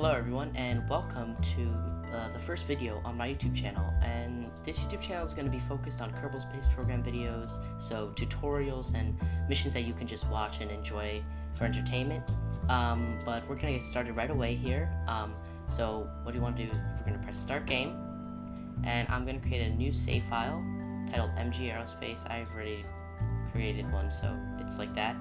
Hello everyone, and welcome to the first video on my YouTube channel. And this YouTube channel is going to be focused on Kerbal Space Program videos, so tutorials and missions that you can just watch and enjoy for entertainment. But we're going to get started right away here. So what do you want to do? We're going to press Start Game, and I'm going to create a new save file titled MG Aerospace. I've already created one, so it's like that.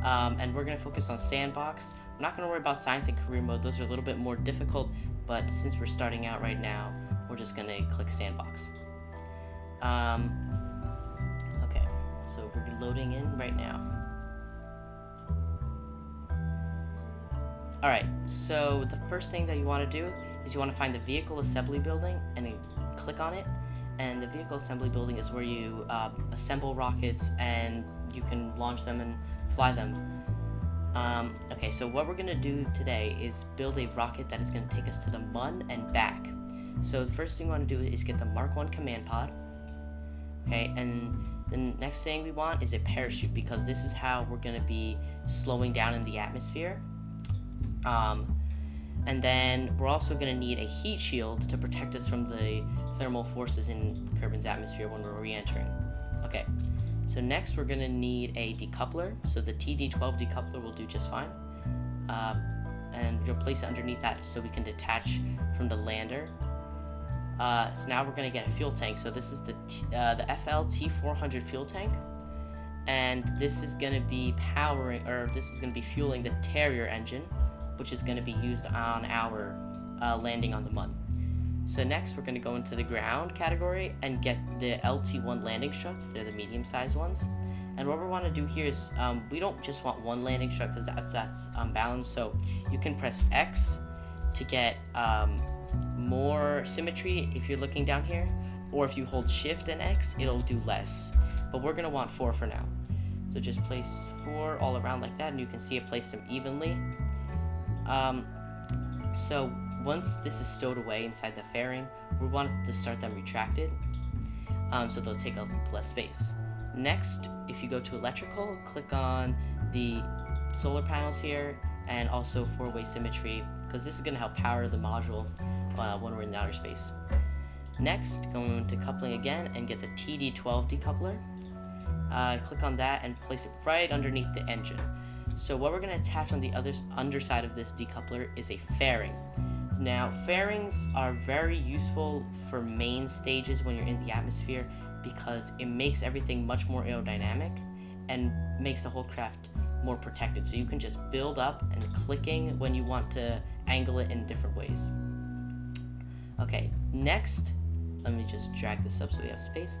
And we're going to focus on Sandbox. I'm not going to worry about Science and Career Mode. Those are a little bit more difficult, but since we're starting out right now, we're just going to click Sandbox. Okay, so we're loading in right now. Alright, so the first thing that you want to do is you want to find the Vehicle Assembly Building and then click on it. And the Vehicle Assembly Building is where you assemble rockets and you can launch them and fly them. Okay, so what we're going to do today is build a rocket that is going to take us to the Mun and back. So the first thing we want to do is get the Mark 1 command pod. Okay, and the next thing we want is a parachute, because this is how we're going to be slowing down in the atmosphere. And then we're also going to need a heat shield to protect us from the thermal forces in Kerbin's atmosphere when we're re-entering. Okay. So next we're going to need a decoupler, so the TD12 decoupler will do just fine. And we'll place it underneath that so we can detach from the lander. So now we're going to get a fuel tank. So this is the FLT400 fuel tank. And this is going to be fueling the Terrier engine, which is going to be used on our landing on the Mun. So next, we're going to go into the ground category and get the LT1 landing struts. They're the medium-sized ones. And what we want to do here is, we don't just want one landing strut because that's unbalanced. So you can press X to get more symmetry if you're looking down here. Or if you hold Shift and X, it'll do less. But we're going to want 4 for now. So just place 4 all around like that, and you can see it place them evenly. So once this is stowed away inside the fairing, we want to start them retracted, so they'll take up less space. Next, if you go to electrical, click on the solar panels here, and also 4-way symmetry, because this is going to help power the module when we're in outer space. Next, go into coupling again and get the TD12 decoupler. Click on that and place it right underneath the engine. So what we're going to attach on the underside of this decoupler is a fairing. Now, fairings are very useful for main stages when you're in the atmosphere, because it makes everything much more aerodynamic and makes the whole craft more protected. So you can just build up and clicking when you want to angle it in different ways. Okay, next, let me just drag this up so we have space.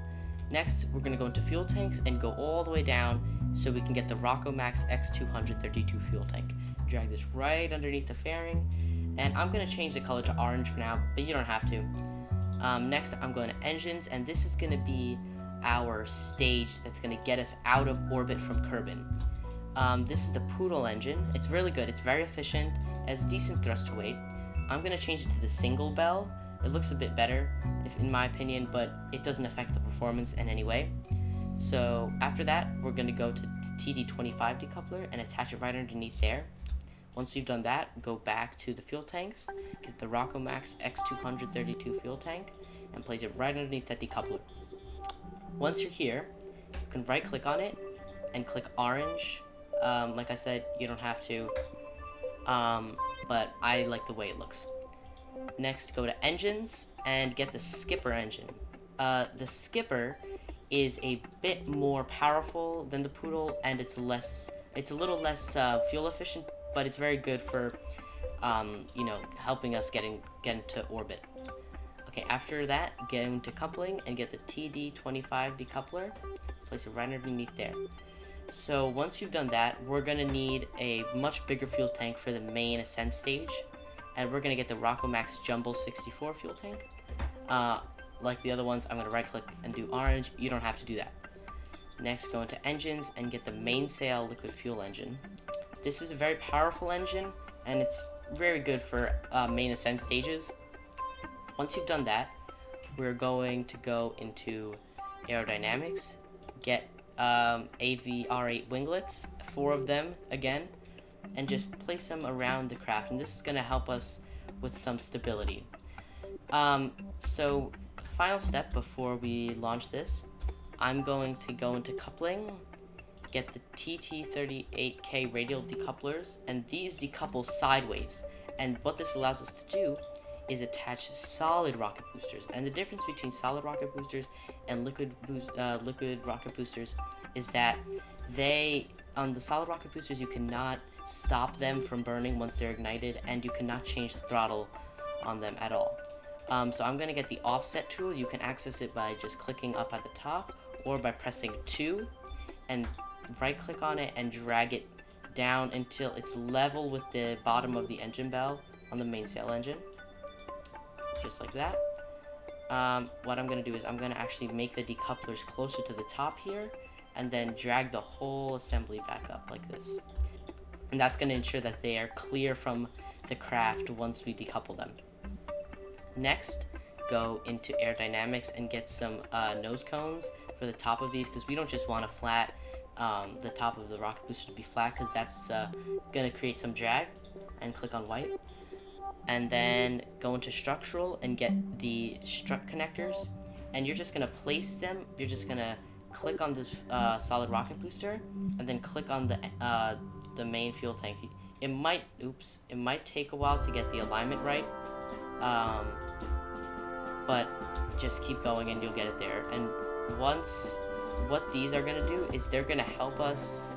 Next, we're going to go into fuel tanks and go all the way down so we can get the Rockomax X232 fuel tank. Drag this right underneath the fairing. And I'm going to change the color to orange for now, but you don't have to. Next, I'm going to engines, and this is going to be our stage that's going to get us out of orbit from Kerbin. This is the Poodle engine. It's really good. It's very efficient. It has decent thrust to weight. I'm going to change it to the single bell. It looks a bit better, in my opinion, but it doesn't affect the performance in any way. So after that, we're going to go to the TD25 decoupler and attach it right underneath there. Once we've done that, go back to the fuel tanks, get the Rockomax X232 fuel tank, and place it right underneath that decoupler. Once you're here, you can right-click on it and click orange. Like I said, you don't have to, but I like the way it looks. Next, go to engines and get the Skipper engine. The Skipper is a bit more powerful than the Poodle, and it's a little less fuel efficient, but it's very good for, helping us get into orbit. Okay, after that, get into coupling and get the TD25 decoupler. Place it right underneath there. So once you've done that, we're going to need a much bigger fuel tank for the main Ascent stage. And we're going to get the Rockomax Jumbo 64 fuel tank. Like the other ones, I'm going to right-click and do orange. You don't have to do that. Next, go into engines and get the Mainsail liquid fuel engine. This is a very powerful engine, and it's very good for main Ascent stages. Once you've done that, we're going to go into aerodynamics, get AVR8 winglets, 4 of them again, and just place them around the craft. And this is going to help us with some stability. So final step before we launch this, I'm going to go into coupling, get the TT38K radial decouplers, and these decouple sideways. And what this allows us to do is attach solid rocket boosters. And the difference between solid rocket boosters and liquid rocket boosters is that on the solid rocket boosters, you cannot stop them from burning once they're ignited, and you cannot change the throttle on them at all. So I'm going to get the offset tool. You can access it by just clicking up at the top, or by pressing 2 and right click on it and drag it down until it's level with the bottom of the engine bell on the mainsail engine. Just like that. What I'm going to do is I'm going to actually make the decouplers closer to the top here, and then drag the whole assembly back up like this. And that's going to ensure that they are clear from the craft once we decouple them. Next, go into aerodynamics and get some nose cones for the top of these, because we don't just want the top of the rocket booster to be flat, because that's going to create some drag. And click on white. And then go into structural and get the strut connectors, and you're just going to place them. You're just going to click on this solid rocket booster, and then click on the main fuel tank. It might take a while to get the alignment right, but just keep going and you'll get it there. And what these are going to do is they're going to help us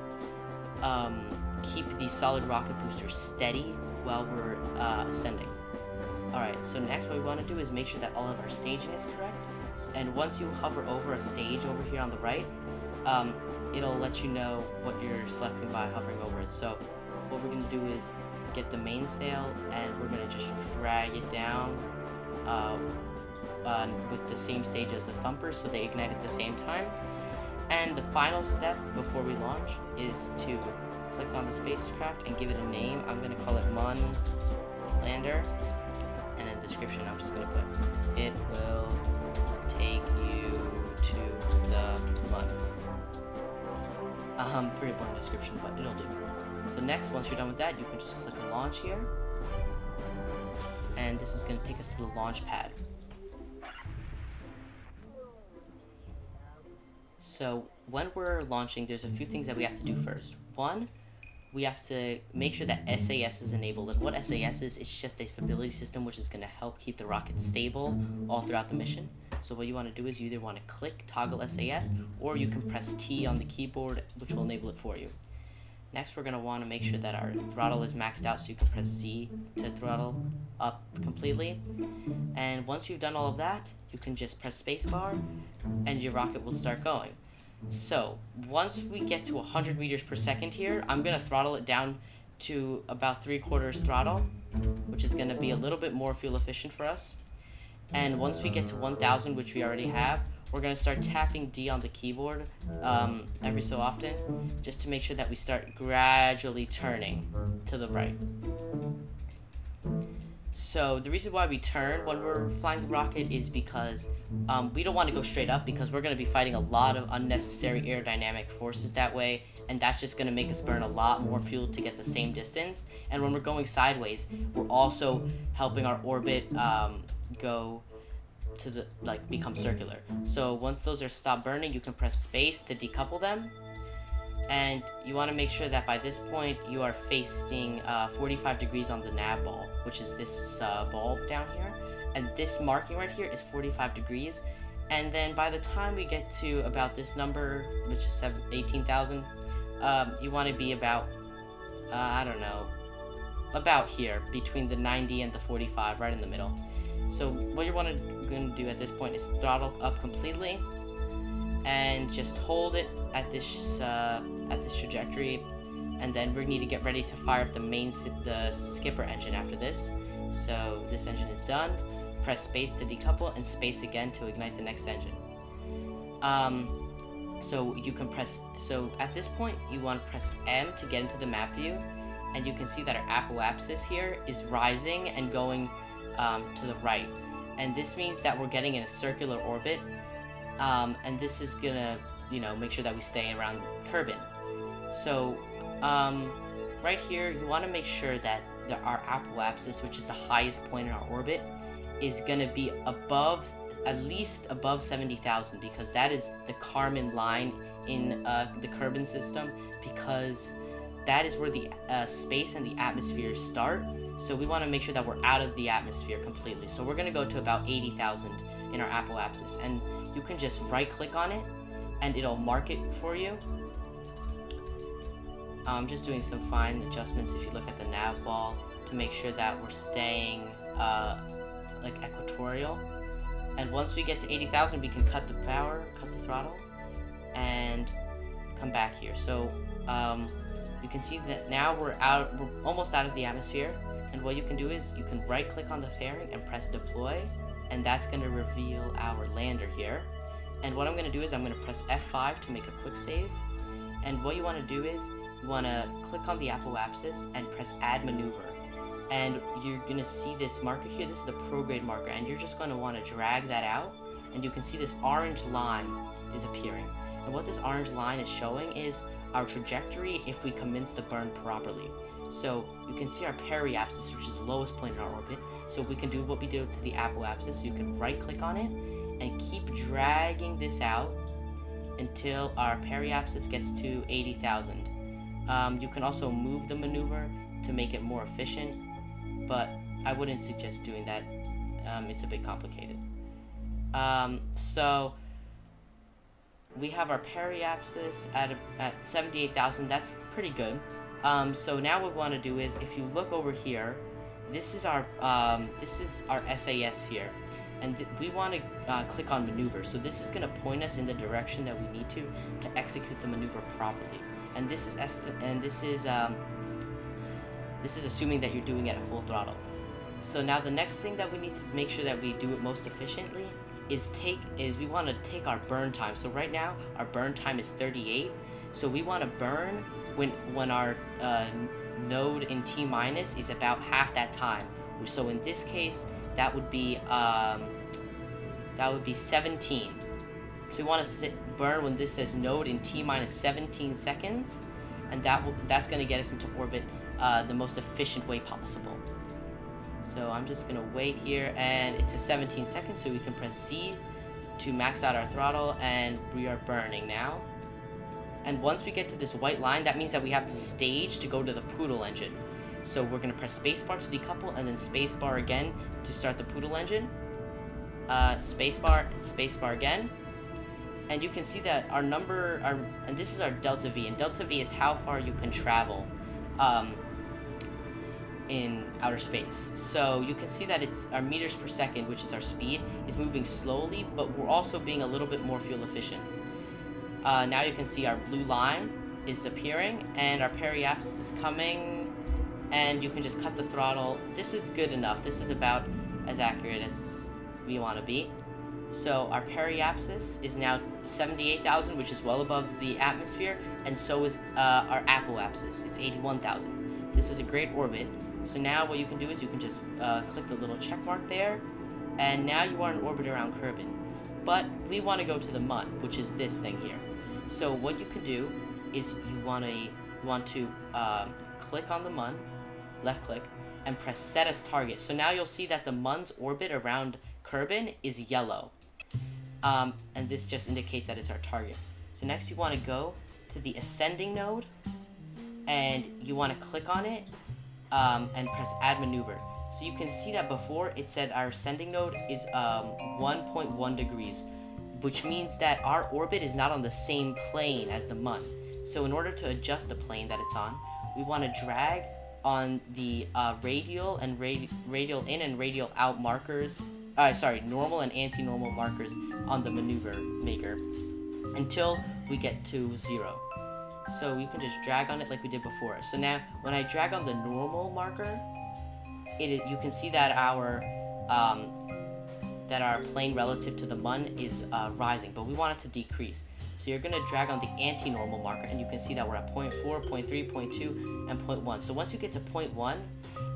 keep the solid rocket booster steady while we're ascending. Alright, so next what we want to do is make sure that all of our staging is correct. And once you hover over a stage over here on the right, it'll let you know what you're selecting by hovering over it. So what we're going to do is get the mainsail, and we're going to just drag it down with the same stage as the thumpers, so they ignite at the same time. And the final step before we launch is to click on the spacecraft and give it a name. I'm going to call it Mun Lander, and in the description I'm just going to put, it will take you to the Mun. Pretty boring description, but it'll do. So next, once you're done with that, you can just click on launch here, and this is going to take us to the launch pad. So when we're launching, there's a few things that we have to do first. One, we have to make sure that SAS is enabled. And what SAS is, it's just a stability system which is going to help keep the rocket stable all throughout the mission. So what you want to do is you either want to click toggle SAS, or you can press T on the keyboard, which will enable it for you. Next, we're going to want to make sure that our throttle is maxed out, so you can press C to throttle up completely. And once you've done all of that, you can just press spacebar and your rocket will start going. So once we get to 100 meters per second here, I'm going to throttle it down to about 3/4 throttle, which is going to be a little bit more fuel efficient for us. And once we get to 1000, which we already have, we're going to start tapping D on the keyboard every so often, just to make sure that we start gradually turning to the right. So the reason why we turn when we're flying the rocket is because we don't want to go straight up, because we're going to be fighting a lot of unnecessary aerodynamic forces that way, and that's just going to make us burn a lot more fuel to get the same distance. And when we're going sideways, we're also helping our orbit go to become circular. So once those are stopped burning, you can press space to decouple them, and you want to make sure that by this point you are facing 45 degrees on the nav ball, which is this ball down here, and this marking right here is 45 degrees. And then by the time we get to about this number, which is 18,000, you want to be about I don't know, about here between the 90 and the 45, right in the middle. So what you're going to do at this point is throttle up completely and just hold it at this trajectory, and then we need to get ready to fire up the skipper engine after this. So this engine is done. Press space to decouple and space again to ignite the next engine. So at this point you want to press M to get into the map view, and you can see that our apoapsis here is rising and going to the right, and this means that we're getting in a circular orbit, and this is gonna make sure that we stay around Kerbin. So right here you want to make sure that our apoapsis, which is the highest point in our orbit, is going to be above, at least above 70,000, because that is the Kármán line in the Kerbin system, because that is where the space and the atmosphere start. So we want to make sure that we're out of the atmosphere completely. So we're going to go to about 80,000 in our apoapsis, and you can just right click on it and it'll mark it for you. I'm just doing some fine adjustments if you look at the nav ball to make sure that we're staying like equatorial. And once we get to 80,000, we can cut the power, cut the throttle, and come back here. So you can see that now we're almost out of the atmosphere. And what you can do is you can right click on the fairing and press deploy, and that's going to reveal our lander here. And what I'm going to do is I'm going to press F5 to make a quick save. And what you want to do is you want to click on the apoapsis and press add maneuver. And you're going to see this marker here. This is the prograde marker, and you're just going to want to drag that out, and you can see this orange line is appearing. And what this orange line is showing is our trajectory if we commence the burn properly. So you can see our periapsis, which is the lowest point in our orbit. So we can do what we did to the apoapsis. So you can right click on it and keep dragging this out until our periapsis gets to 80,000. You can also move the maneuver to make it more efficient, but I wouldn't suggest doing that. It's a bit complicated. So we have our periapsis at 78,000. That's pretty good. So now what we want to do is, if you look over here, this is our SAS here, and we want to click on maneuver. So this is going to point us in the direction that we need to execute the maneuver properly. And this is assuming that you're doing it at full throttle. So now the next thing that we need to make sure that we do it most efficiently is we want to take our burn time. So right now our burn time is 38. So we want to burn when our node in T minus is about half that time. So in this case, that would be 17. So we want to burn when this says node in T minus 17 seconds, and that's going to get us into orbit the most efficient way possible. So I'm just going to wait here, and it's a 17 seconds, so we can press Z to max out our throttle, and we are burning now. And once we get to this white line, that means that we have to stage to go to the Poodle engine. So we're going to press spacebar to decouple, and then spacebar again to start the Poodle engine. Spacebar again. And you can see that and this is our delta V, and delta V is how far you can travel in outer space. So you can see that it's our meters per second, which is our speed, is moving slowly, but we're also being a little bit more fuel efficient. Now you can see our blue line is appearing, and our periapsis is coming, and you can just cut the throttle. This is good enough. This is about as accurate as we want to be. So our periapsis is now 78,000, which is well above the atmosphere, and so is our apoapsis. It's 81,000. This is a great orbit. So now what you can do is you can just click the little check mark there, and now you are in orbit around Kerbin. But we want to go to the Mun, which is this thing here. So what you can do is you want to click on the Mun, left click, and press set as target. So now you'll see that the Mun's orbit around Kerbin is yellow. And this just indicates that it's our target. So next you want to go to the ascending node, and you want to click on it and press add maneuver. So you can see that before it said our ascending node is 1.1 degrees, which means that our orbit is not on the same plane as the Mun. So in order to adjust the plane that it's on, we want to drag on the radial and radial in and radial out markers, normal and anti-normal markers on the maneuver maker until we get to 0. So we can just drag on it like we did before. So now when I drag on the normal marker, you can see that our plane relative to the Mun is rising, but we want it to decrease. So you're going to drag on the anti-normal marker, and you can see that we're at 0.4, 0.3, 0.2, and 0.1. So once you get to 0.1,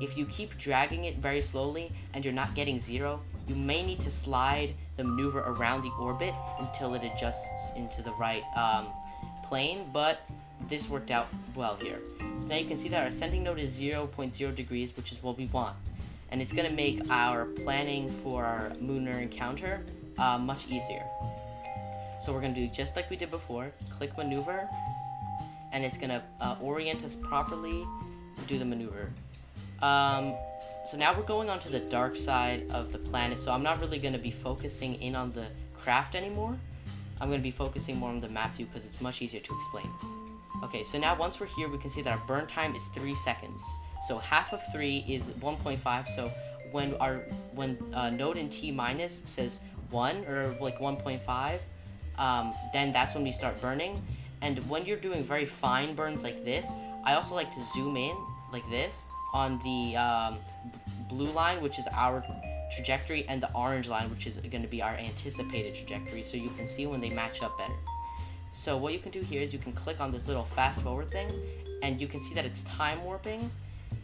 if you keep dragging it very slowly and you're not getting 0, you may need to slide the maneuver around the orbit until it adjusts into the right plane, but this worked out well here. So now you can see that our ascending node is 0.0 degrees, which is what we want. And it's going to make our planning for our Mun Encounter much easier. So we're going to do just like we did before. Click maneuver, and it's going to orient us properly to do the maneuver. So now we're going on to the dark side of the planet, so I'm not really going to be focusing in on the craft anymore. I'm going to be focusing more on the map view because it's much easier to explain. Okay, so now once we're here, we can see that our burn time is 3 seconds. So half of 3 is 1.5, so when node in T minus says 1 or like 1.5, then that's when we start burning. And when you're doing very fine burns like this, I also like to zoom in like this on the blue line, which is our trajectory, and the orange line, which is going to be our anticipated trajectory, so you can see when they match up better. So what you can do here is you can click on this little fast forward thing, and you can see that it's time warping,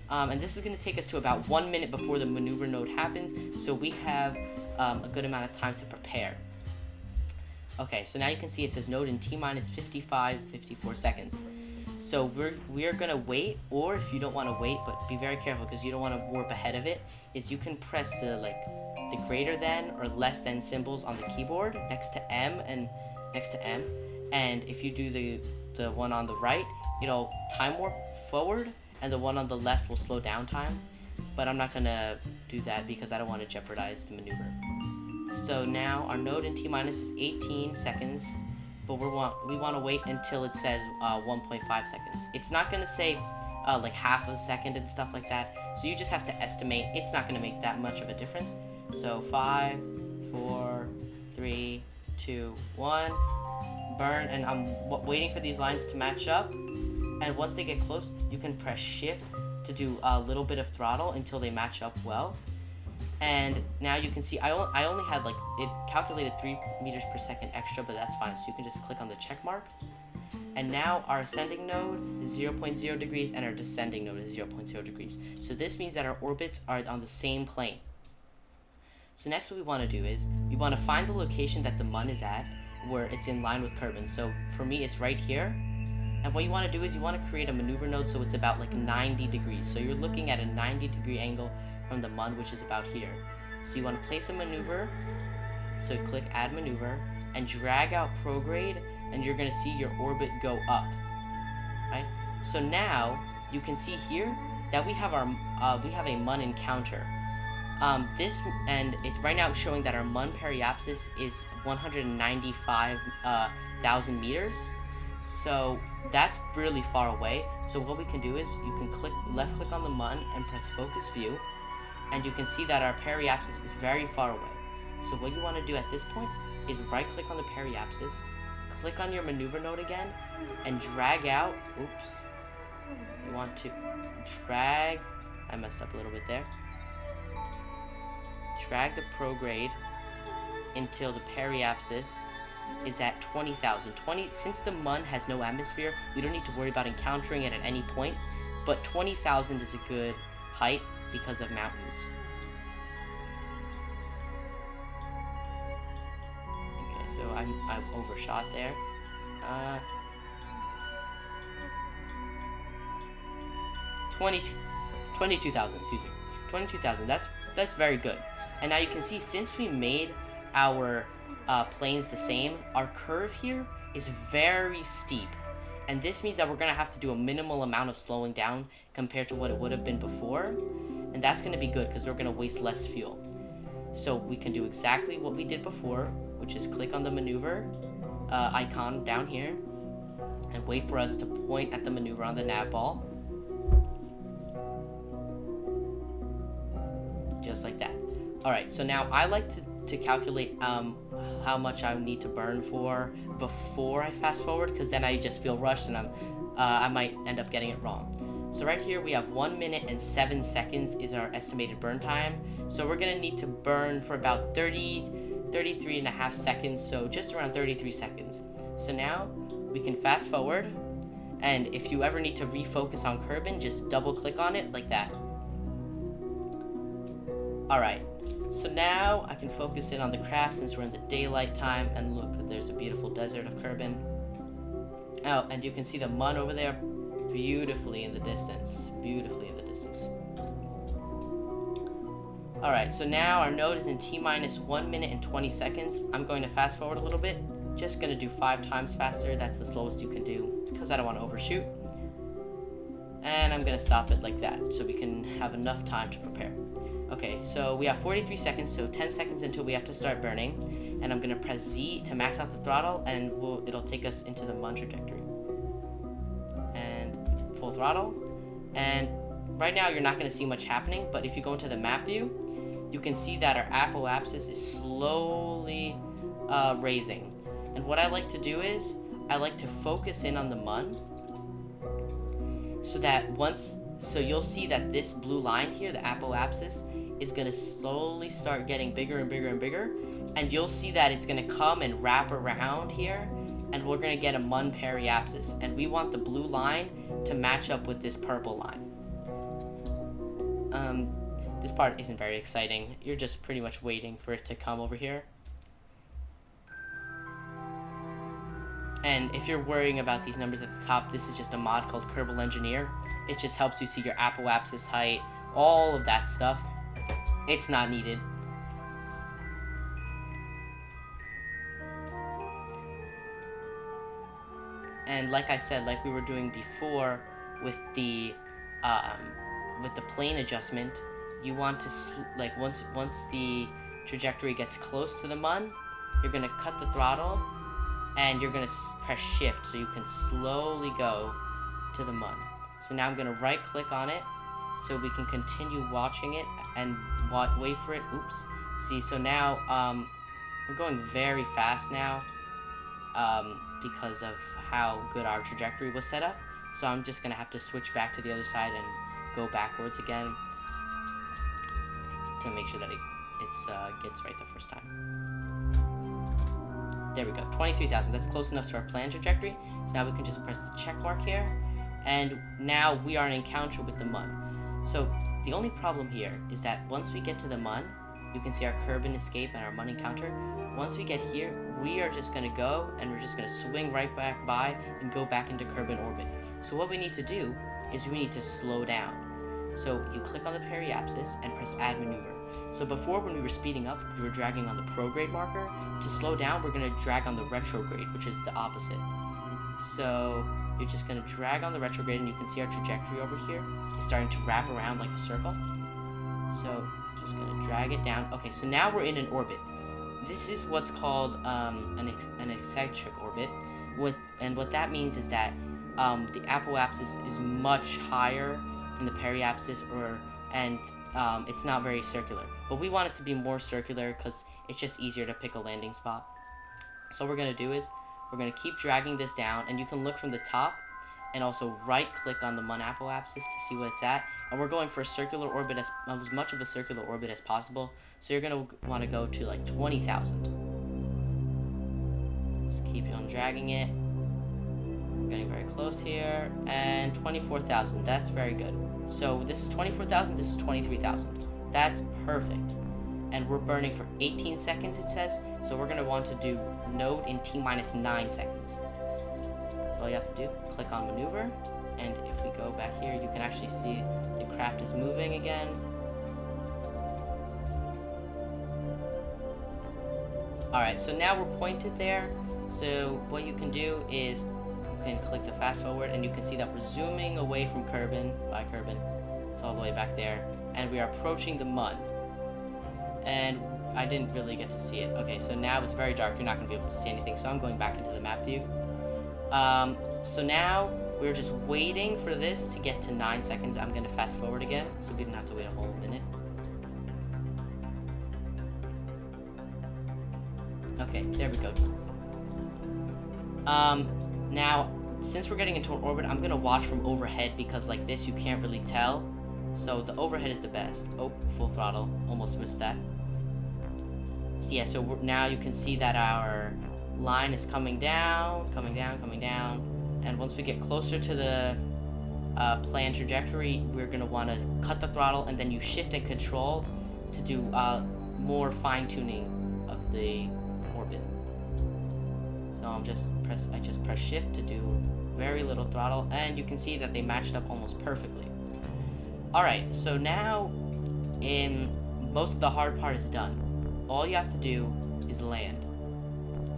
and this is going to take us to about 1 minute before the maneuver node happens, so we have a good amount of time to prepare. Okay, so now you can see it says node in T minus 54 seconds. So we're gonna wait, or if you don't want to wait, but be very careful because you don't want to warp ahead of it, is you can press the greater than or less than symbols on the keyboard next to M, and if you do the one on the right, it'll time warp forward, and the one on the left will slow down time. But I'm not gonna do that because I don't want to jeopardize the maneuver. So now our node in T minus is 18 seconds. But we want to wait until it says 1.5 seconds. It's not going to say like half a second and stuff like that. So you just have to estimate. It's not going to make that much of a difference. So 5, 4, 3, 2, 1, burn. And I'm waiting for these lines to match up. And once they get close, you can press shift to do a little bit of throttle until they match up well. And now you can see I only had it calculated 3 meters per second extra, but that's fine. So you can just click on the check mark. And now our ascending node is 0.0 degrees and our descending node is 0.0 degrees. So this means that our orbits are on the same plane. So next what we want to do is we want to find the location that the Mun is at where it's in line with Kerbin. So for me it's right here. And what you want to do is you want to create a maneuver node so it's about 90 degrees. So you're looking at a 90-degree angle from the Mun, which is about here. So you want to place a maneuver, so click add maneuver and drag out prograde, and you're going to see your orbit go up, right? So now you can see here that we have a Mun Encounter. It's right now showing that our Mun periapsis is 195,000 meters. So that's really far away. So what we can do is you can left click on the Mun and press focus view, and you can see that our periapsis is very far away. So what you want to do at this point is right click on the periapsis, click on your maneuver node again, and drag out, you want to drag, I messed up a little bit there, drag the prograde until the periapsis is at 20,000. Since the Mun has no atmosphere, we don't need to worry about encountering it at any point, but 20,000 is a good height because of mountains. Okay, so I overshot there. 22,000, excuse me. 22,000, that's very good. And now you can see, since we made our planes the same, our curve here is very steep. And this means that we're going to have to do a minimal amount of slowing down compared to what it would have been before. And that's going to be good because we're going to waste less fuel. So we can do exactly what we did before, which is click on the maneuver icon down here and wait for us to point at the maneuver on the nav ball. Just like that. Alright, so now I like to calculate how much I need to burn for before I fast forward, because then I just feel rushed and I might end up getting it wrong. So right here we have 1 minute and 7 seconds is our estimated burn time. So we're going to need to burn for about 33 and a half seconds, so just around 33 seconds. So now we can fast forward, and if you ever need to refocus on Kerbin, just double click on it like that. Alright, so now I can focus in on the craft since we're in the daylight time, and look, there's a beautiful desert of Kerbin. Oh, and you can see the Mun over there beautifully in the distance. Beautifully in the distance. Alright, so now our node is in T-minus 1 minute and 20 seconds. I'm going to fast forward a little bit. Just going to do 5 times faster. That's the slowest you can do because I don't want to overshoot. And I'm going to stop it like that so we can have enough time to prepare. Okay, so we have 43 seconds, so 10 seconds until we have to start burning. And I'm going to press Z to max out the throttle, and it'll take us into the Mun trajectory. And full throttle. And right now you're not going to see much happening, but if you go into the map view, you can see that our apoapsis is slowly raising. And what I like to do is, I like to focus in on the Mun, so you'll see that this blue line here, the apoapsis, is going to slowly start getting bigger and bigger and bigger, and you'll see that it's going to come and wrap around here, and we're going to get a Mun periapsis, and we want the blue line to match up with this purple line. This part isn't very exciting. You're just pretty much waiting for it to come over here. And if you're worrying about these numbers at the top, this is just a mod called Kerbal Engineer. It just helps you see your apoapsis height, all of that stuff. It's not needed. And like I said, like we were doing before with the plane adjustment, you want to once the trajectory gets close to the Mun, you're gonna cut the throttle and you're gonna press shift so you can slowly go to the Mun. So now I'm gonna right click on it so we can continue watching it and wait for it. Oops. See, so now we're going very fast now because of how good our trajectory was set up. So I'm just gonna have to switch back to the other side and go backwards again to make sure that it gets right the first time. There we go, 23,000. That's close enough to our planned trajectory. So now we can just press the check mark here, and now we are in encounter with the Mun. So the only problem here is that once we get to the Mun, you can see our Kerbin escape and our Mun encounter. Once we get here, we are just going to go and we're just going to swing right back by and go back into Kerbin orbit. So what we need to do is we need to slow down. So you click on the periapsis and press add maneuver. So before, when we were speeding up, we were dragging on the prograde marker. To slow down, we're going to drag on the retrograde, which is the opposite. So you're just going to drag on the retrograde, and you can see our trajectory over here is starting to wrap around like a circle. So just going to drag it down. Okay, so now we're in an orbit. This is what's called an eccentric orbit. What that means is that the apoapsis is much higher than the periapsis, and it's not very circular. But we want it to be more circular because it's just easier to pick a landing spot. So what we're going to do is we're going to keep dragging this down, and you can look from the top and also right click on the Mun apoapsis to see what it's at. And we're going for a circular orbit, as much of a circular orbit as possible. So you're going to want to go to like 20,000. Just keep on dragging it. We're getting very close here. And 24,000. That's very good. So this is 24,000. This is 23,000. That's perfect. And we're burning for 18 seconds, it says. So we're going to want to do node in T-minus 9 seconds. So all you have to do, click on maneuver. And if we go back here, you can actually see the craft is moving again. Alright, so now we're pointed there. So what you can do is you can click the fast forward, and you can see that we're zooming away from Kerbin, by Kerbin. It's all the way back there. And we are approaching the Mun. And I didn't really get to see it. Okay, so now it's very dark. You're not going to be able to see anything. So I'm going back into the map view. So now we're just waiting for this to get to 9 seconds. I'm going to fast forward again, so we don't have to wait a whole minute. Okay, there we go. Now, since we're getting into an orbit, I'm going to watch from overhead because like this, you can't really tell. So the overhead is the best. Oh, full throttle. Almost missed that. So yeah, so now you can see that our line is coming down, coming down, coming down. And once we get closer to the planned trajectory, we're going to want to cut the throttle, and then you shift and control to do more fine-tuning of the orbit. So I just press shift to do very little throttle, and you can see that they matched up almost perfectly. Alright, so now most of the hard part is done. All you have to do is land.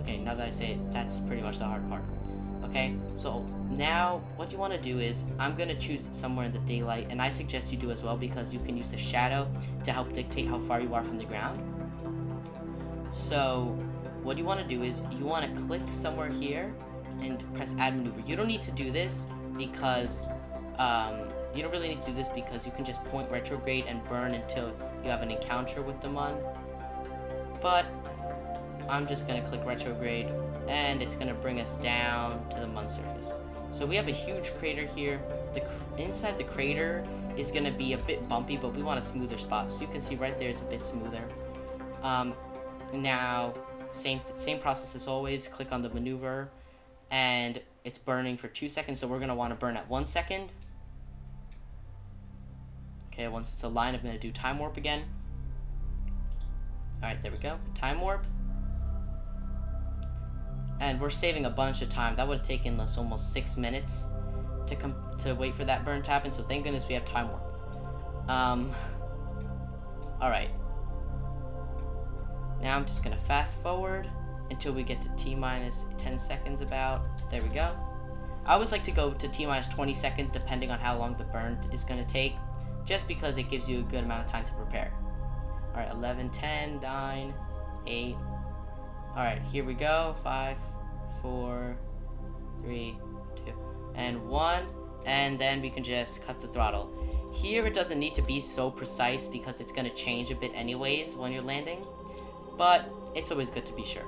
Okay, now that I say it, that's pretty much the hard part. Okay, so now what you want to do is, I'm going to choose somewhere in the daylight, and I suggest you do as well because you can use the shadow to help dictate how far you are from the ground. So what you want to do is, you want to click somewhere here and press add maneuver. You don't need to do this because, you don't really need to do this because you can just point retrograde and burn until you have an encounter with the Mun. But I'm just going to click retrograde, and it's going to bring us down to the Mun surface. So we have a huge crater here. Inside the crater is going to be a bit bumpy, but we want a smoother spot. So you can see right there is a bit smoother. Now, same process as always. Click on the maneuver, and it's burning for 2 seconds. So we're going to want to burn at 1 second. Okay, once it's aligned, I'm going to do time warp again. Alright, there we go. Time warp. And we're saving a bunch of time. That would have taken us almost 6 minutes to wait for that burn to happen. So thank goodness we have time warp. Alright. Now I'm just going to fast forward until we get to T-minus 10 seconds about. There we go. I always like to go to T-minus 20 seconds depending on how long the burn is going to take, just because it gives you a good amount of time to prepare. Alright, 11, 10, 9, 8. Alright, here we go. 5, 4, 3, 2, and 1. And then we can just cut the throttle. Here it doesn't need to be so precise because it's going to change a bit anyways when you're landing. But it's always good to be sure.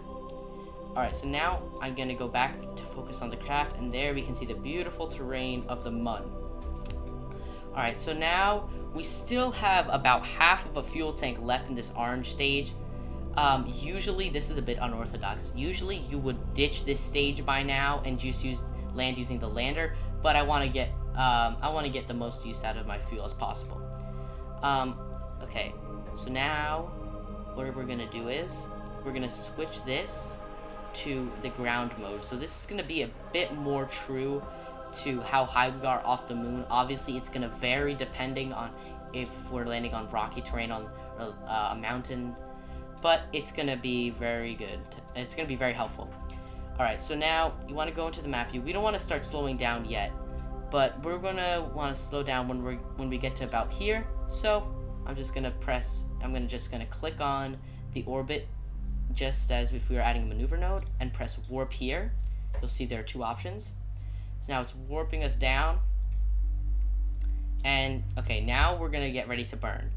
Alright, so now I'm going to go back to focus on the craft. And there we can see the beautiful terrain of the Mun. Alright, so now we still have about half of a fuel tank left in this orange stage. Usually this is a bit unorthodox. Usually you would ditch this stage by now and just land using the lander, but I want to get the most use out of my fuel as possible. Okay, so now what we're gonna do is we're gonna switch this to the ground mode. So this is gonna be a bit more true to how high we are off the moon. Obviously it's gonna vary depending on if we're landing on rocky terrain on a mountain, but it's gonna be very good. It's gonna be very helpful. Alright, so now you want to go into the map view. We don't want to start slowing down yet, but we're gonna want to slow down when we get to about here. So I'm just gonna click on the orbit just as if we were adding a maneuver node and press warp here. You'll see there are two options. So now it's warping us down. And okay, now we're gonna get ready to burn.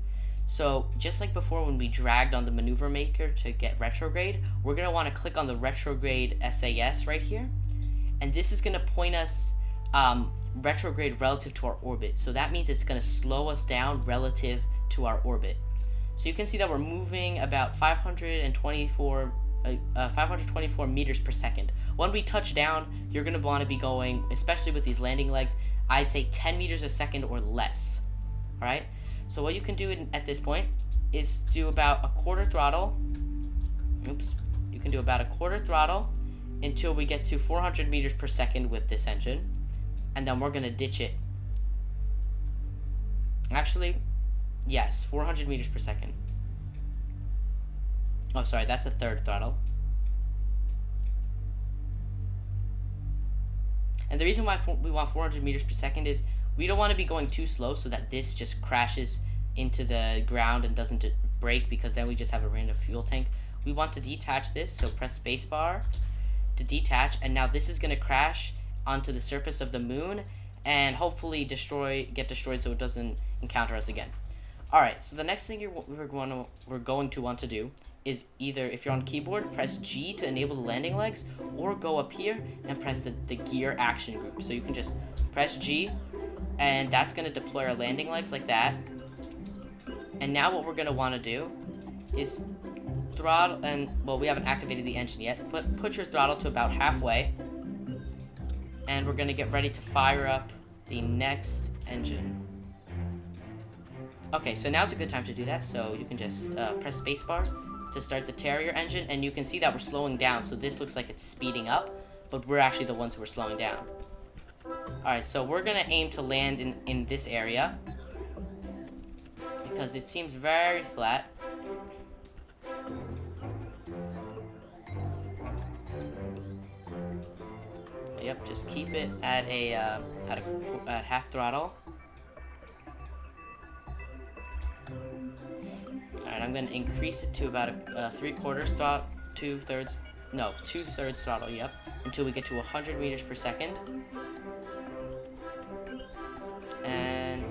So just like before when we dragged on the maneuver maker to get retrograde, we're gonna want to click on the retrograde SAS right here. And this is gonna point us retrograde relative to our orbit. So that means it's gonna slow us down relative to our orbit. So you can see that we're moving about 524 meters per second. When we touch down, you're going to want to be going, especially with these landing legs, I'd say 10 meters a second or less. Alright? So what you can do at this point is do about a quarter throttle. You can do about a quarter throttle until we get to 400 meters per second with this engine. And then we're going to ditch it. Actually, yes, 400 meters per second. Oh, sorry, that's a third throttle. And the reason why we want 400 meters per second is we don't want to be going too slow so that this just crashes into the ground and doesn't break, because then we just have a random fuel tank. We want to detach this, so press spacebar to detach, and now this is going to crash onto the surface of the moon and hopefully get destroyed so it doesn't encounter us again. Alright, so the next thing we're going to want to do is either, if you're on keyboard, press G to enable the landing legs, or go up here and press the gear action group. So you can just press G, and that's going to deploy our landing legs like that. And now what we're going to want to do is throttle, and well, we haven't activated the engine yet, but put your throttle to about halfway, and we're going to get ready to fire up the next engine. Okay, so now's a good time to do that, so you can just press spacebar to start the Terrier engine, and you can see that we're slowing down, so this looks like it's speeding up, but we're actually the ones who are slowing down. Alright, so we're gonna aim to land in this area because it seems very flat. Yep, just keep it at at half throttle. Alright, I'm gonna increase it to about a 3/4 throttle, 2/3, no, 2/3 throttle, yep, until we get to 100 meters per second. And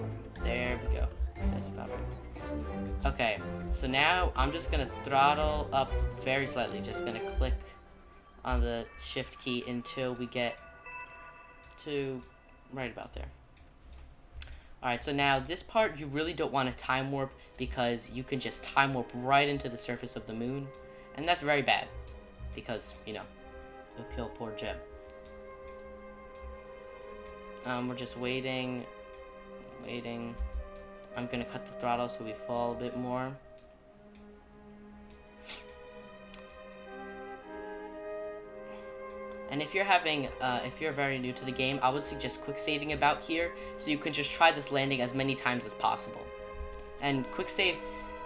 there we go. That's about right. Okay, so now I'm just gonna throttle up very slightly, just gonna click on the shift key until we get to right about there. Alright, so now this part you really don't want to time warp because you can just time warp right into the surface of the moon, and that's very bad because, you know, it'll kill poor Jeb. We're just waiting. I'm gonna cut the throttle so we fall a bit more. And if you're if you're very new to the game, I would suggest quick saving about here, so you can just try this landing as many times as possible. And quick save,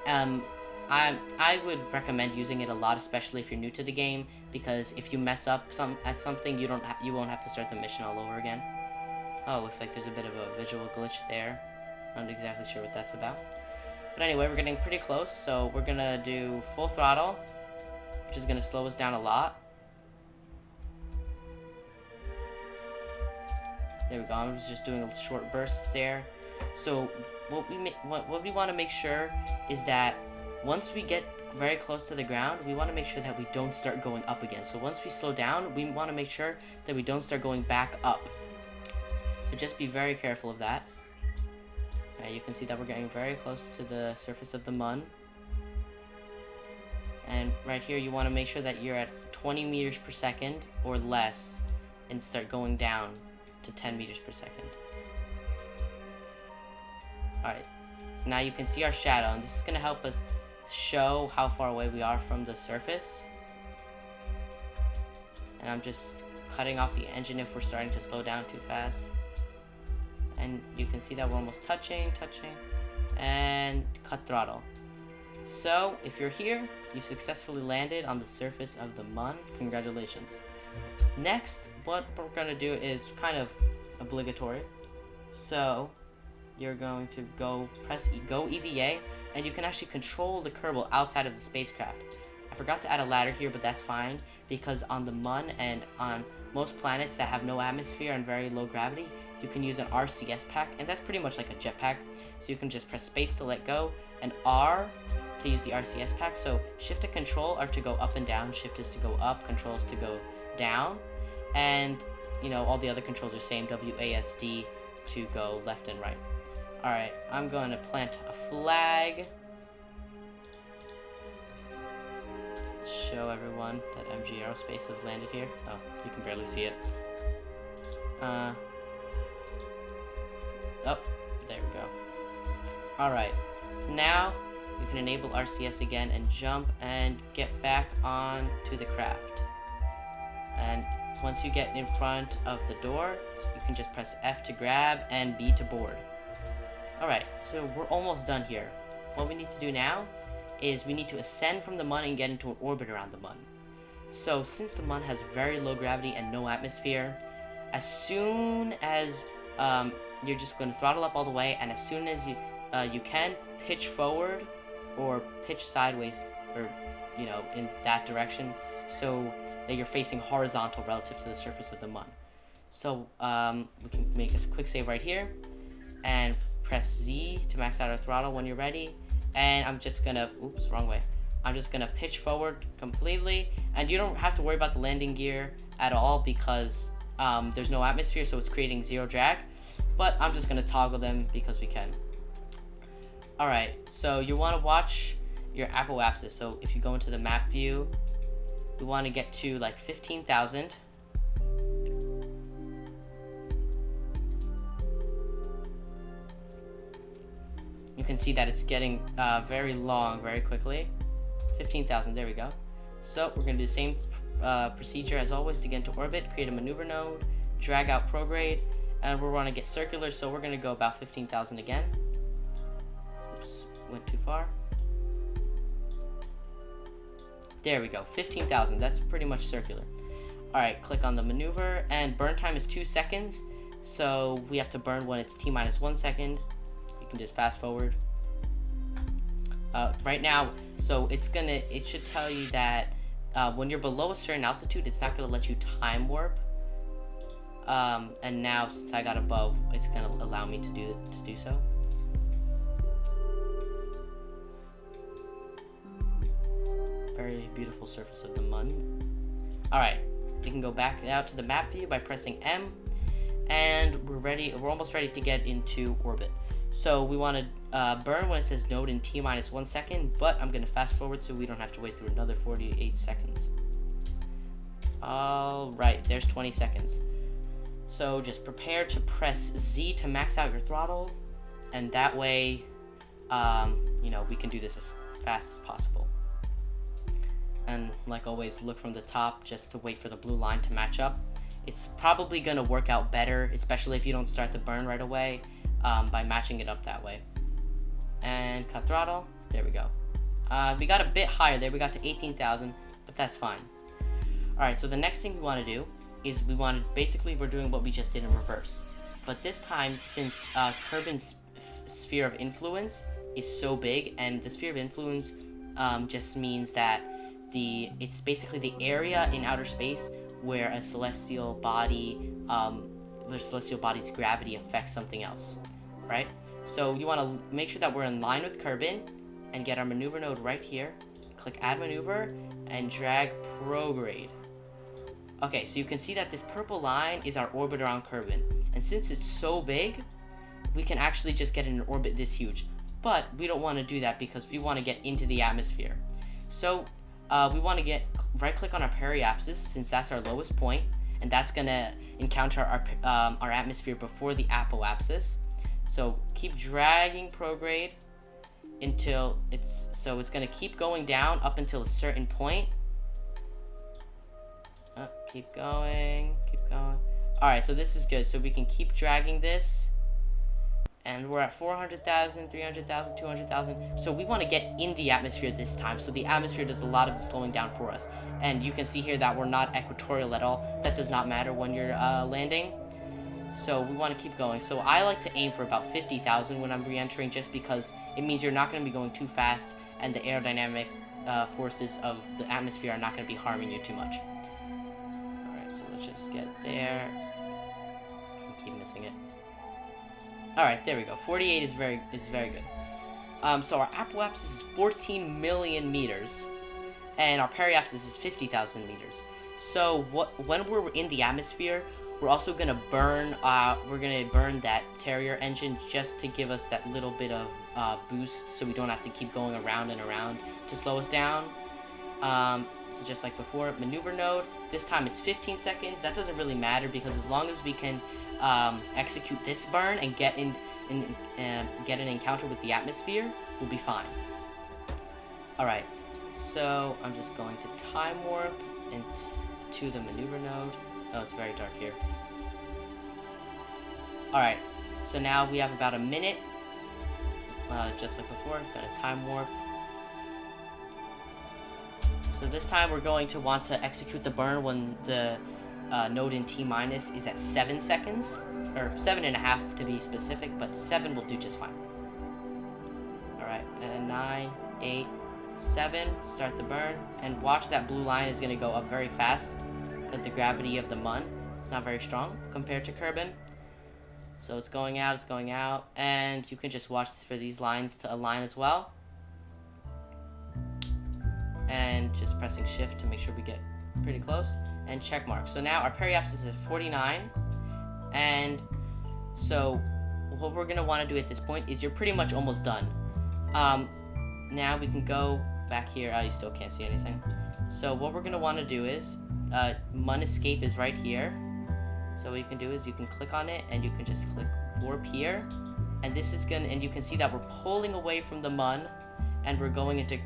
I would recommend using it a lot, especially if you're new to the game, because if you mess up at something, you won't have to start the mission all over again. Oh, looks like there's a bit of a visual glitch there. I'm not exactly sure what that's about. But anyway, we're getting pretty close, so we're gonna do full throttle, which is gonna slow us down a lot. There we go. I was just doing a short bursts there. So what we want to make sure is that once we get very close to the ground, we want to make sure that we don't start going up again. So once we slow down, we want to make sure that we don't start going back up. So just be very careful of that. You can see that we're getting very close to the surface of the Mun. And right here, you want to make sure that you're at 20 meters per second or less and start going down to 10 meters per second. Alright, so now you can see our shadow, and this is going to help us show how far away we are from the surface. And I'm just cutting off the engine if we're starting to slow down too fast. And you can see that we're almost touching, and cut throttle. So, if you're here, you've successfully landed on the surface of the Mun. Congratulations. Next, what we're going to do is kind of obligatory. So, you're going to press Go EVA, and you can actually control the Kerbal outside of the spacecraft. I forgot to add a ladder here, but that's fine, because on the Mun and on most planets that have no atmosphere and very low gravity, you can use an RCS pack, and that's pretty much like a jetpack. So you can just press space to let go, and R to use the RCS pack. So shift and control are to go up and down, shift is to go up, control is to go down, and you know, all the other controls are same, WASD to go left and right. Alright, I'm going to plant a flag. Show everyone that MG Aerospace has landed here. Oh, you can barely see it. Oh, there we go. Alright, so now you can enable RCS again and jump and get back on to the craft. And once you get in front of the door, you can just press F to grab and B to board. Alright, so we're almost done here. What we need to do now is we need to ascend from the Mun and get into an orbit around the Mun. So since the Mun has very low gravity and no atmosphere, as soon as you're just going to throttle up all the way, and as soon as you can pitch forward or pitch sideways, or you know, in that direction, so that you're facing horizontal relative to the surface of the Mun. So we can make a quick save right here and press Z to max out our throttle when you're ready. And I'm just gonna, oops, wrong way. I'm just gonna pitch forward completely, and you don't have to worry about the landing gear at all because there's no atmosphere, so it's creating zero drag. But I'm just gonna toggle them because we can. Alright, so you wanna watch your apoapsis. So if you go into the map view, we wanna get to like 15,000. You can see that it's getting very long very quickly. 15,000, there we go. So we're gonna do the same procedure as always to get into orbit. Create a maneuver node, drag out prograde, And we want to get circular, so we're going to go about 15,000 again. Oops, went too far. There we go, 15,000. That's pretty much circular. Alright, click on the maneuver, and burn time is 2 seconds. So we have to burn when it's T-1 second. You can just fast forward. Right now, so it should tell you that when you're below a certain altitude, it's not gonna let you time warp. And now since I got above, it's gonna allow me to do so. Very beautiful surface of the Mun. Alright, we can go back out to the map view by pressing M, and we're almost ready to get into orbit. So we want to burn when it says node in T-1 second, but I'm going to fast forward so we don't have to wait through another 48 seconds. Alright, there's 20 seconds. So just prepare to press Z to max out your throttle, and that way, you know, we can do this as fast as possible. And like always, look from the top just to wait for the blue line to match up. It's probably going to work out better, especially if you don't start the burn right away, by matching it up that way. And cut throttle. There we go. We got a bit higher there. We got to 18,000, but that's fine. Alright, so the next thing we want to do is we're doing what we just did in reverse. But this time, since Kerbin's sphere of influence is so big, and the sphere of influence just means that it's basically the area in outer space where a celestial body's gravity affects something else, right? So you want to make sure that we're in line with Kerbin and get our maneuver node right here. Click add maneuver and drag prograde. Okay, so you can see that this purple line is our orbit around Kerbin, and since it's so big, we can actually just get in an orbit this huge, but we don't want to do that because we want to get into the atmosphere. So we want to right click on our periapsis, since that's our lowest point, and that's gonna encounter our atmosphere before the apoapsis. So keep dragging prograde until it's gonna keep going down up until a certain point. Keep going. Alright, so this is good. So we can keep dragging this. And we're at 400,000, 300,000, 200,000. So we want to get in the atmosphere this time. So the atmosphere does a lot of the slowing down for us. And you can see here that we're not equatorial at all. That does not matter when you're landing. So we want to keep going. So I like to aim for about 50,000 when I'm re-entering, just because it means you're not going to be going too fast, and the aerodynamic forces of the atmosphere are not going to be harming you too much. Alright, so let's just get there. I keep missing it. Alright, there we go. 48 is very good. So our apoapsis is 14 million meters, and our periapsis is 50,000 meters. So when we're in the atmosphere, we're also gonna burn. That Terrier engine just to give us that little bit of boost, so we don't have to keep going around and around to slow us down. So just like before, maneuver node. This time it's 15 seconds. That doesn't really matter because as long as we can execute this burn and get an encounter with the atmosphere, we'll be fine. Alright, so I'm just going to time warp into the maneuver node. Oh, it's very dark here. Alright, so now we have about a minute, just like before. Gonna time warp. So this time we're going to want to execute the burn when the node in T- is at 7 seconds, or 7.5 to be specific, but 7 will do just fine. Alright, and 9, 8, 7, start the burn, and watch that blue line is going to go up very fast, because the gravity of the Mun is not very strong compared to Kerbin. So it's going out, and you can just watch for these lines to align as well. And just pressing shift to make sure we get pretty close, and check mark. So now our periapsis is at 49, and so what we're gonna want to do at this point is you're pretty much almost done. Now we can go back here. You still can't see anything. So what we're gonna want to do is Mun escape is right here. So what you can do is you can click on it, and you can just click warp here, and this is and you can see that we're pulling away from the Mun, and we're going into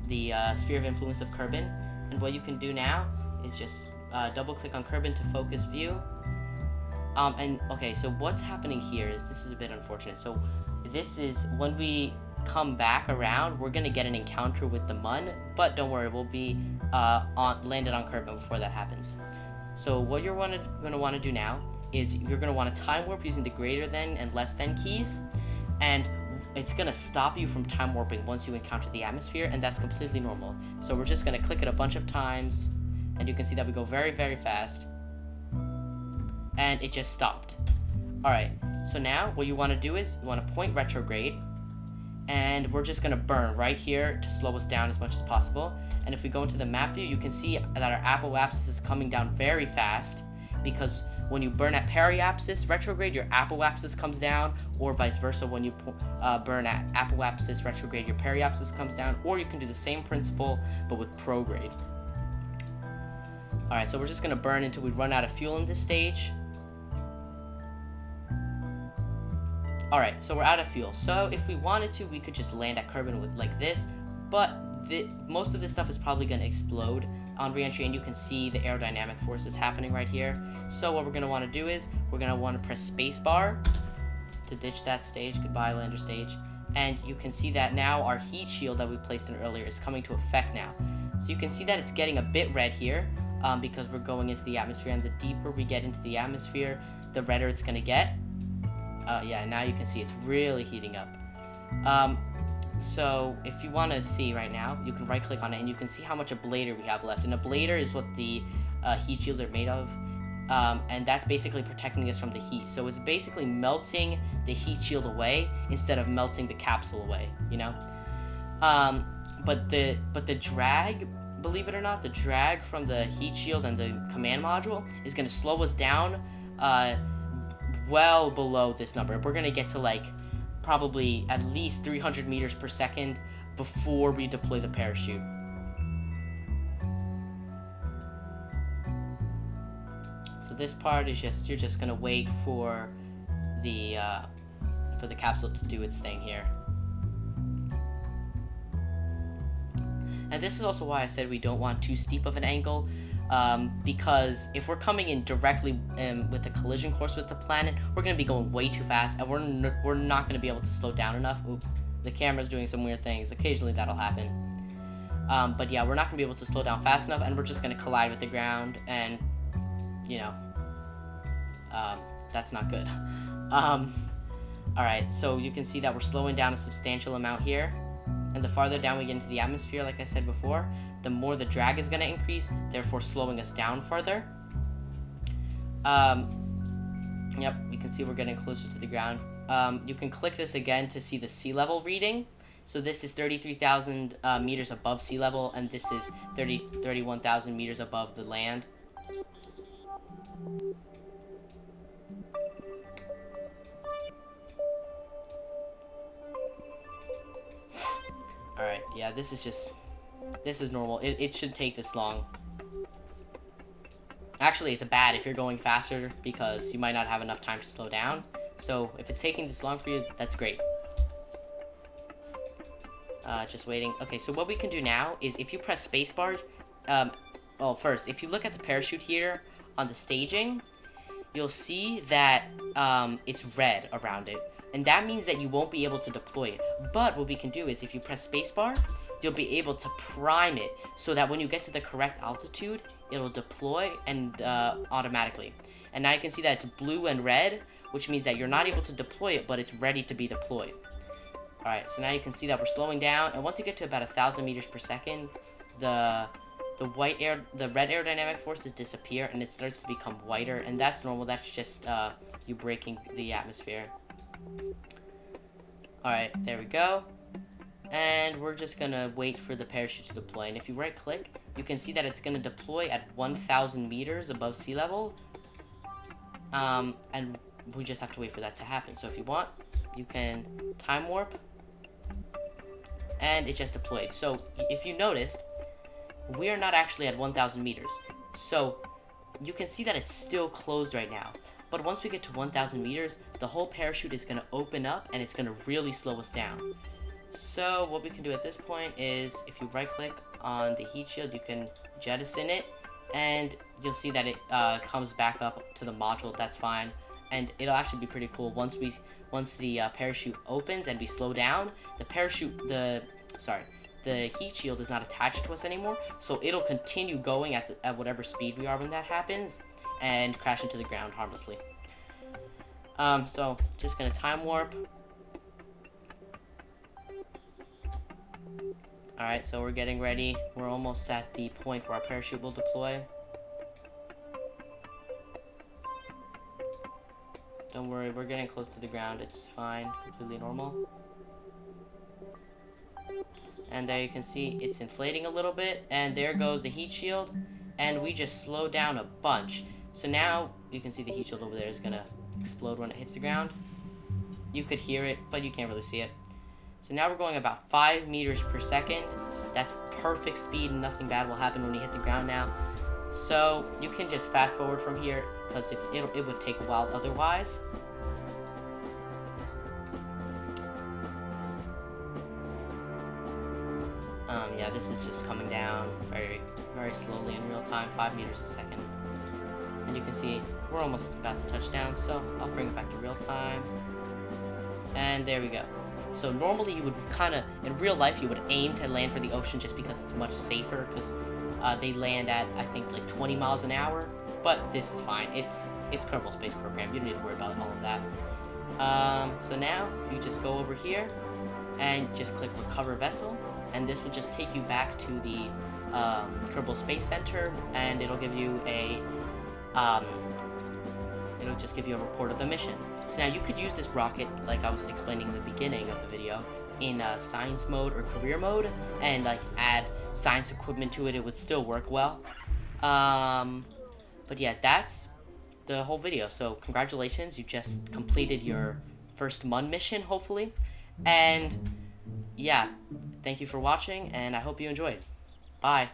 the sphere of influence of Kerbin. And what you can do now is just double click on Kerbin to focus view, And okay, so what's happening here is this is a bit unfortunate. So this is when we come back around, we're gonna get an encounter with the Mun, but don't worry, we'll be landed on Kerbin before that happens. So what you're gonna want to do now is you're gonna want to time warp using the greater than and less than keys, and it's gonna stop you from time warping once you encounter the atmosphere, and that's completely normal. So we're just gonna click it a bunch of times, and you can see that we go very, very fast, and it just stopped. All right, so now what you want to do is you want to point retrograde, and we're just gonna burn right here to slow us down as much as possible. And if we go into the map view, you can see that our apoapsis is coming down very fast, because when you burn at periapsis retrograde, your apoapsis comes down, or vice versa. When you burn at apoapsis retrograde, your periapsis comes down, or you can do the same principle but with prograde. All right, so we're just gonna burn until we run out of fuel in this stage. All right, so we're out of fuel. So if we wanted to, we could just land at Kerbin with like this, but most of this stuff is probably going to explode on reentry, and you can see the aerodynamic forces happening right here. So what we're going to want to do is we're going to want to press spacebar to ditch that stage. Goodbye, lander stage. And you can see that now our heat shield that we placed in earlier is coming to effect now. So you can see that it's getting a bit red here because we're going into the atmosphere, and the deeper we get into the atmosphere, the redder it's going to get. Yeah, now you can see it's really heating up. So if you want to see right now, you can right click on it and you can see how much ablator we have left. And ablator is what the heat shields are made of, and that's basically protecting us from the heat. So it's basically melting the heat shield away instead of melting the capsule away, you know. But the drag, believe it or not, the drag from the heat shield and the command module is going to slow us down well below this number. We're going to get to like probably at least 300 meters per second before we deploy the parachute. So this part is just, you're just gonna wait for the capsule to do its thing here. And this is also why I said we don't want too steep of an angle, because if we're coming in directly with the collision course with the planet, we're going to be going way too fast, and we're not going to be able to slow down enough. Oop, the camera's doing some weird things. Occasionally that'll happen. But yeah, we're not going to be able to slow down fast enough, and we're just going to collide with the ground, and, you know, that's not good. Alright, so you can see that we're slowing down a substantial amount here. And the farther down we get into the atmosphere, like I said before, the more the drag is going to increase, therefore slowing us down further. Yep, you can see we're getting closer to the ground. You can click this again to see the sea level reading. So this is 33,000 meters above sea level, and this is 31,000 meters above the land. Alright, yeah, this is normal. It should take this long. Actually, it's bad if you're going faster because you might not have enough time to slow down. So if it's taking this long for you, that's great. Just waiting. Okay, so what we can do now is if you press spacebar, well, first, if you look at the parachute here on the staging, you'll see that it's red around it. And that means that you won't be able to deploy it. But what we can do is if you press spacebar, you'll be able to prime it so that when you get to the correct altitude, it'll deploy and automatically. And now you can see that it's blue and red, which means that you're not able to deploy it, but it's ready to be deployed. Alright, so now you can see that we're slowing down, and once you get to about 1,000 meters per second, the red aerodynamic forces disappear and it starts to become whiter, and that's normal. That's just you breaking the atmosphere. Alright, there we go. And we're just gonna wait for the parachute to deploy. And if you right click, you can see that it's gonna deploy at 1,000 meters above sea level. And we just have to wait for that to happen. So if you want, you can time warp. And it just deployed. So if you noticed, we are not actually at 1,000 meters. So you can see that it's still closed right now. But once we get to 1,000 meters, the whole parachute is going to open up and it's going to really slow us down. So what we can do at this point is, if you right click on the heat shield, you can jettison it and you'll see that it comes back up to the module. That's fine, and it'll actually be pretty cool once the parachute opens and we slow down. The heat shield is not attached to us anymore, so it'll continue going at whatever speed we are when that happens, and crash into the ground harmlessly. So just gonna time warp. Alright, so we're getting ready. We're almost at the point where our parachute will deploy. Don't worry, we're getting close to the ground. It's fine, completely normal. And there you can see it's inflating a little bit, and there goes the heat shield, and we just slowed down a bunch. So now you can see the heat shield over there is gonna explode when it hits the ground. You could hear it, but you can't really see it. So now we're going about 5 meters per second. That's perfect speed, and nothing bad will happen when we hit the ground now. So you can just fast forward from here, because it would take a while otherwise. Yeah, this is just coming down very, very slowly in real time, 5 meters a second. And you can see we're almost about to touch down, so I'll bring it back to real time. And there we go. So normally you would in real life, you would aim to land for the ocean just because it's much safer, because they land at, I think, like 20 miles an hour. But this is fine. It's Kerbal Space Program. You don't need to worry about all of that. So now you just go over here and just click Recover Vessel, and this will just take you back to the Kerbal Space Center, and it'll give you a report of the mission. So now you could use this rocket, like I was explaining in the beginning of the video, in science mode or career mode, and like add science equipment to it. It would still work well. But yeah, that's the whole video. So congratulations, you just completed your first Mun mission, hopefully. And yeah, thank you for watching, and I hope you enjoyed. Bye.